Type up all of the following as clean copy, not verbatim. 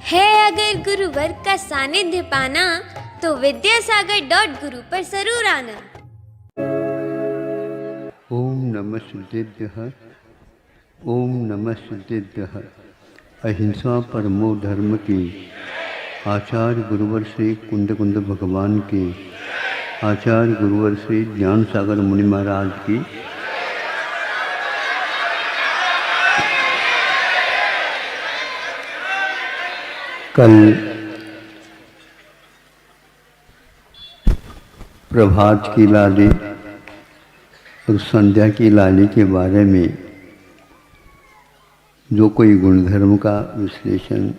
है अगर गुरुवर का सानिध्य पाना तो विद्यासागर.गुरु पर जरूर आना। ओम नमः सिद्धेभ्यः। ओम नमः सिद्धेभ्यः। अहिंसा परमो धर्म की आचार्य गुरुवर श्री कुंद कुंद भगवान की, आचार्य गुरुवर श्री ज्ञान सागर मुनि महाराज की, कल प्रभात की लाली और संध्या की लाली के बारे में जो कोई गुणधर्म का विश्लेषण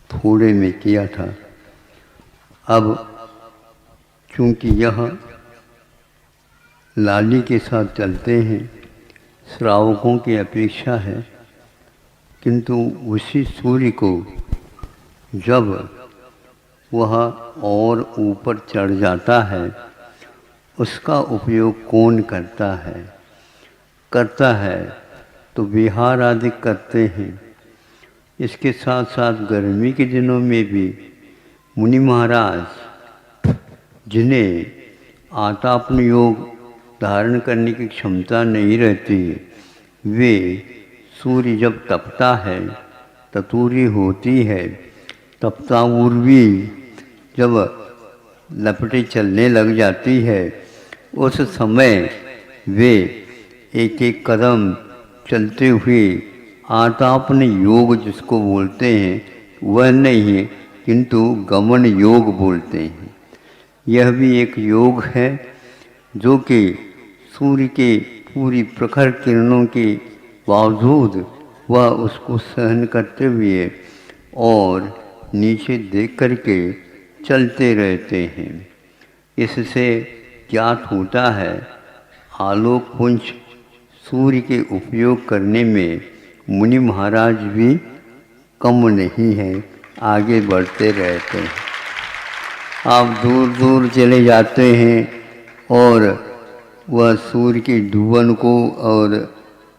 थोड़े में किया था, अब चूँकि यह लाली के साथ चलते हैं, श्रावकों की अपेक्षा है, किंतु उसी सूर्य को जब वह और ऊपर चढ़ जाता है, उसका उपयोग कौन करता है तो विहार आदि करते हैं। इसके साथ साथ गर्मी के दिनों में भी मुनि महाराज जिन्हें आतापन योग धारण करने की क्षमता नहीं रहती, वे सूर्य जब तपता है, ततूरी होती है, तपता उर्वी जब लपटें चलने लग जाती है, उस समय वे एक एक कदम चलते हुए आतापन योग जिसको बोलते हैं वह नहीं है, किंतु गमन योग बोलते हैं। यह भी एक योग है जो कि सूर्य के पूरी प्रखर किरणों के बावजूद वह उसको सहन करते हुए और नीचे देख करके चलते रहते हैं। इससे ज्ञात होता है आलोक पुंज सूर्य के उपयोग करने में मुनि महाराज भी कम नहीं है, आगे बढ़ते रहते हैं। आप दूर दूर चले जाते हैं और वह सूर्य के डूबन को और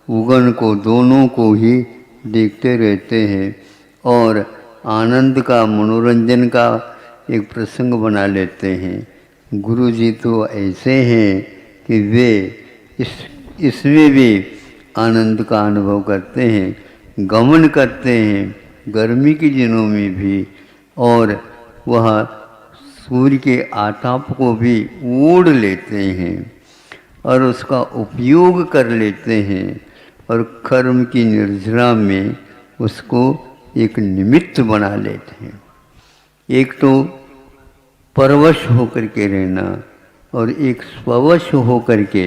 उगन को दोनों को ही देखते रहते हैं और आनंद का, मनोरंजन का एक प्रसंग बना लेते हैं। गुरु जी तो ऐसे हैं कि वे इसमें भी आनंद का अनुभव करते हैं, गमन करते हैं गर्मी के दिनों में भी, और वह सूर्य के आताप को भी ओढ़ लेते हैं और उसका उपयोग कर लेते हैं और कर्म की निर्जरा में उसको एक निमित्त बना लेते हैं। एक तो परवश होकर के रहना और एक स्ववश होकर के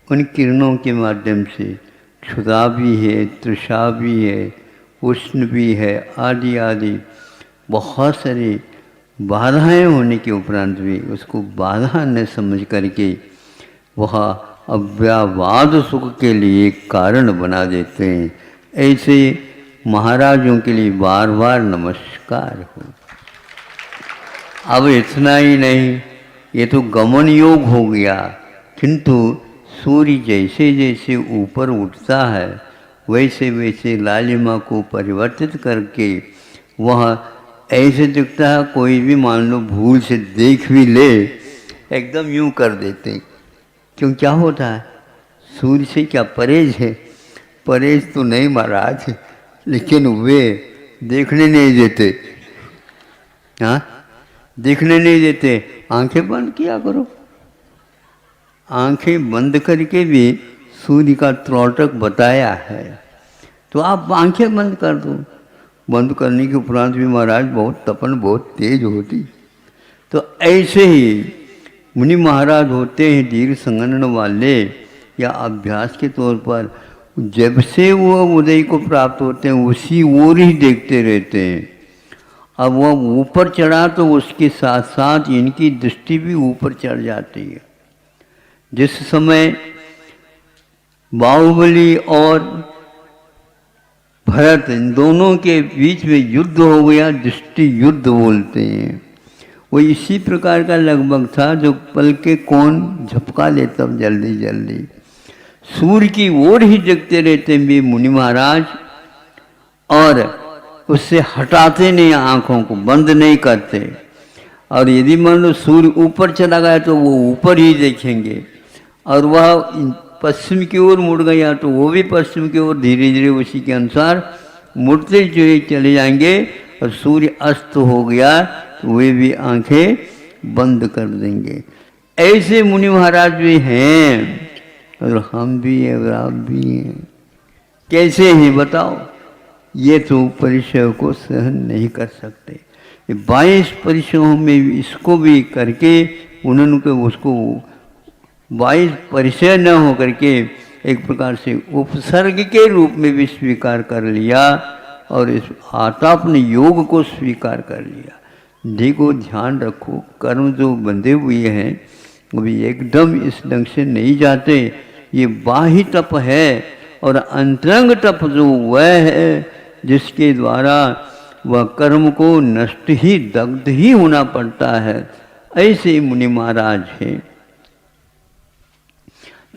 उन किरणों के माध्यम से क्षुधा भी है, तृषा भी है, उष्ण भी है, आदि आदि बहुत सारी बाधाएं होने के उपरांत भी उसको बाधा न समझ करके वह अव्ययवाद सुख के लिए कारण बना देते हैं। ऐसे महाराजों के लिए बार बार नमस्कार हो। अब इतना ही नहीं, ये तो गमन योग हो गया, किंतु सूर्य जैसे जैसे ऊपर उठता है वैसे वैसे लालिमा को परिवर्तित करके वह ऐसे दिखता है, कोई भी मान लो भूल से देख भी ले एकदम यूँ कर देते। क्यों, क्या होता है? सूर्य से क्या परहेज है? परहेज तो नहीं महाराज, लेकिन वे देखने नहीं देते। हाँ, देखने नहीं देते। आंखें बंद किया करो। आंखें बंद करके भी सूर्य का त्रोटक बताया है, तो आप आंखें बंद कर दो। बंद करने के उपरांत भी महाराज बहुत तपन बहुत तेज होती। तो ऐसे ही मुनि महाराज होते हैं दीर्घ संगणन वाले, या अभ्यास के तौर पर जब से वो उदय को प्राप्त होते हैं उसी ओर ही देखते रहते हैं। अब वह ऊपर चढ़ा तो उसके साथ साथ इनकी दृष्टि भी ऊपर चढ़ जाती है। जिस समय बाहुबली और भरत इन दोनों के बीच में युद्ध हो गया, दृष्टि युद्ध बोलते हैं, वो इसी प्रकार का लगभग था जो पल के कौन झपका लेता जल्दी जल्दी। सूर्य की ओर ही देखते रहते भी मुनि महाराज, और उससे हटाते नहीं, आँखों को बंद नहीं करते। और यदि मान लो सूर्य ऊपर चला गया तो वो ऊपर ही देखेंगे, और वह पश्चिम की ओर मुड़ गया तो वो भी पश्चिम की ओर धीरे धीरे उसी के अनुसार मुड़ते जो चले जाएंगे। और सूर्य अस्त हो गया तो वे भी आंखें बंद कर देंगे। ऐसे मुनि महाराज भी हैं, और हम भी हैं और आप भी हैं। कैसे हैं बताओ? ये तो परिचय को सहन नहीं कर सकते। 22 परिचयों में इसको भी करके उन्होंने उसको 22 परिचय न हो करके एक प्रकार से उपसर्ग के रूप में भी स्वीकार कर लिया, और इस आतापन योग को स्वीकार कर लिया। देखो, ध्यान रखो, कर्म जो बंधे हुए हैं वो भी एकदम इस ढंग से नहीं जाते। ये बाह्य तप है, और अंतरंग तप जो वह है जिसके द्वारा वह कर्म को नष्ट ही, दग्ध ही होना पड़ता है। ऐसे मुनि महाराज हैं।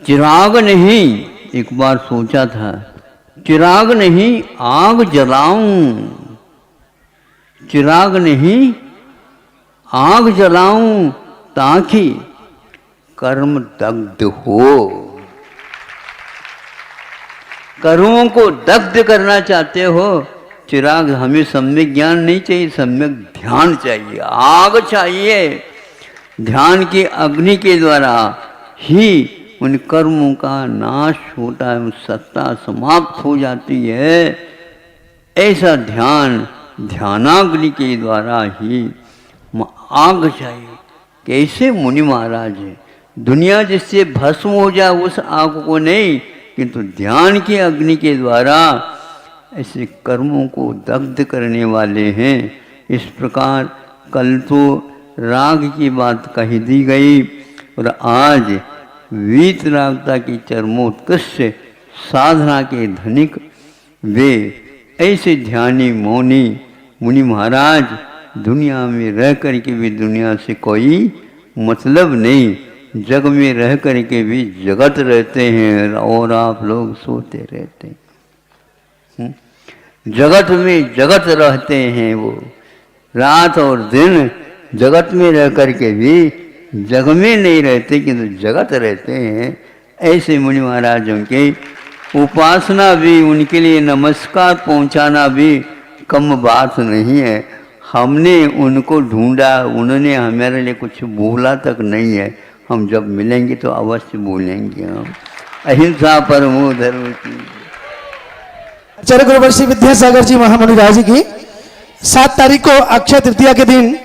चिराग नहीं, एक बार सोचा था, चिराग नहीं आग जलाऊं, चिराग नहीं आग जलाऊं ताकि कर्म दग्ध हो। कर्मों को दग्ध करना चाहते हो, चिराग हमें सम्यक ज्ञान नहीं चाहिए, सम्यक ध्यान चाहिए, आग चाहिए। ध्यान की अग्नि के द्वारा ही उन कर्मों का नाश होता है, सत्ता समाप्त हो जाती है। ऐसा ध्यान, ध्यानाग्नि के द्वारा ही आग चाहिए। कैसे मुनि महाराज हैं, दुनिया जिससे भस्म हो जाए उस आग को नहीं, किंतु ध्यान की अग्नि के द्वारा ऐसे कर्मों को दग्ध करने वाले हैं। इस प्रकार कल तो राग की बात कही दी गई, और आज वीतरागता की चरमोत्कृष्ट साधना के धनिक वे ऐसे ध्यानी मौनी मुनि महाराज दुनिया में रह कर के भी दुनिया से कोई मतलब नहीं, जग में रह कर के भी जगत रहते हैं, और आप लोग सोते रहते हैं। जगत में जगत रहते हैं, वो रात और दिन जगत में रह कर के भी जग में नहीं रहते, किंतु जगत रहते हैं। ऐसे मुनि महाराजों की उपासना भी, उनके लिए नमस्कार पहुंचाना भी कम बात नहीं है। हमने उनको ढूंढा, उन्होंने हमारे लिए कुछ बोला तक नहीं है। हम जब मिलेंगे तो अवश्य बोलेंगे। हम अहिंसा परमो धर्म की। आचार्य गुरुवर्षी विद्यासागर जी महामुनि राज की 7 तारीख को अक्षय तृतीया के दिन